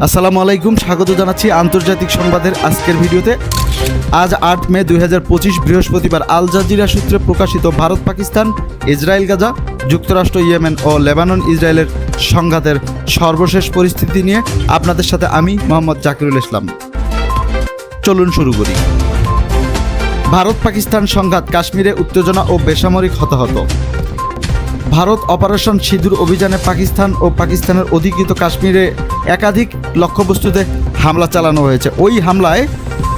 আসসালামু আলাইকুম, স্বাগত জানাচ্ছি আন্তর্জাতিক সংবাদের আজকের ভিডিওতে। আজ 8 মে 2025 বৃহস্পতিবার আল জাজিরা সূত্রে প্রকাশিত ভারত পাকিস্তান, ইসরায়েল গাজা, যুক্তরাষ্ট্র ইয়েমেন ও লেবানন ইসরায়েলের সংঘাতের সর্বশেষ পরিস্থিতি নিয়ে আপনাদের সাথে আমি মোহাম্মদ জাকিরুল ইসলাম। চলুন শুরু করি। ভারত পাকিস্তান সংঘাত, কাশ্মীরে উত্তেজনা ও বেসামরিক হতাহত। ভারত অপারেশন সিঁদুর অভিযানে পাকিস্তান ও পাকিস্তানের অধিকৃত কাশ্মীরে একাধিক লক্ষ্যবস্তুতে হামলা চালানো হয়েছে। ওই হামলায়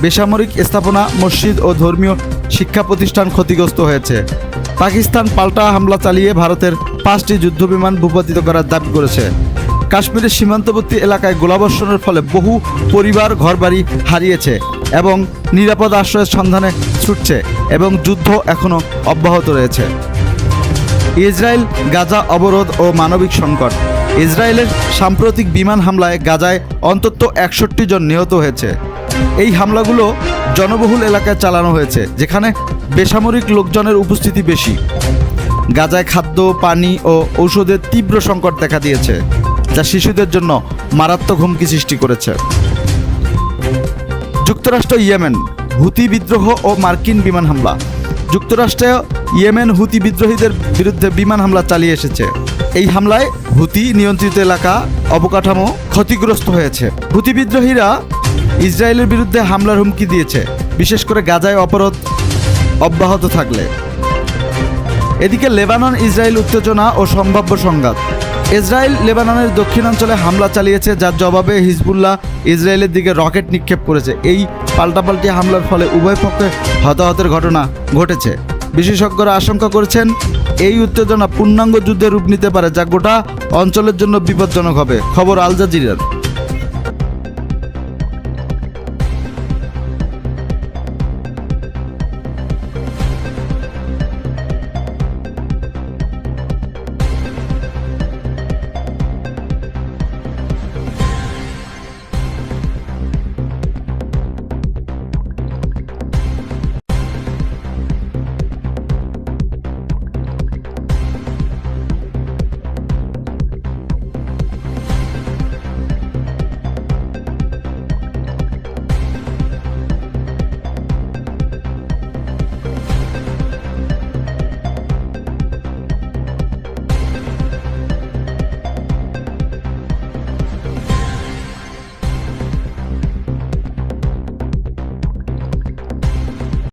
বেসামরিক স্থাপনা, মসজিদ ও ধর্মীয় শিক্ষা প্রতিষ্ঠান ক্ষতিগ্রস্ত হয়েছে। পাকিস্তান পাল্টা হামলা চালিয়ে ভারতের 5টি যুদ্ধবিমান ভূপাতিত করার দাবি করেছে। কাশ্মীরের সীমান্তবর্তী এলাকায় গোলাবর্ষণের ফলে বহু পরিবার ঘরবাড়ি হারিয়েছে এবং নিরাপদ আশ্রয়ের সন্ধানে ছুটছে এবং যুদ্ধ এখনও অব্যাহত রয়েছে। ইসরায়েল গাজা অবরোধ ও মানবিক সংকট। ইসরায়েলের সাম্প্রতিক বিমান হামলায় গাজায় অন্তত 61 জন নিহত হয়েছে। এই হামলাগুলো জনবহুল এলাকায় চালানো হয়েছে, যেখানে বেসামরিক লোকজনের উপস্থিতি বেশি। গাজায় খাদ্য, পানি ও ঔষধের তীব্র সংকট দেখা দিয়েছে, যা শিশুদের জন্য মারাত্মক হুমকি সৃষ্টি করেছে। যুক্তরাষ্ট্র ইয়েমেন, হুতি বিদ্রোহ ও মার্কিন বিমান হামলা। যুক্তরাষ্ট্রে ইয়েমেন হুতি বিদ্রোহীদের বিরুদ্ধে বিমান হামলা চালিয়ে এসেছে। এই হামলায় হুতি নিয়ন্ত্রিত এলাকা অবকাঠামো ক্ষতিগ্রস্ত হয়েছে। হুতি বিদ্রোহীরা ইসরায়েলের বিরুদ্ধে হামলার হুমকি দিয়েছে, বিশেষ করে গাজায় অবরোধ অব্যাহত থাকলে। এদিকে লেবানন ইসরায়েল উত্তেজনা ও সম্ভাব্য সংঘাত। ইসরায়েল লেবাননের দক্ষিণাঞ্চলে হামলা চালিয়েছে, যার জবাবে হিজবুল্লাহ ইসরায়েলের দিকে রকেট নিক্ষেপ করেছে। এই পাল্টাপাল্টি হামলার ফলে উভয় পক্ষে হতাহতের ঘটনা ঘটেছে। বিশেষজ্ঞরা আশঙ্কা করেছেন এই উত্তেজনা পূর্ণাঙ্গ যুদ্ধে রূপ নিতে পারে, যা গোটা অঞ্চলের জন্য বিপজ্জনক হবে। খবর আল জাজিরার।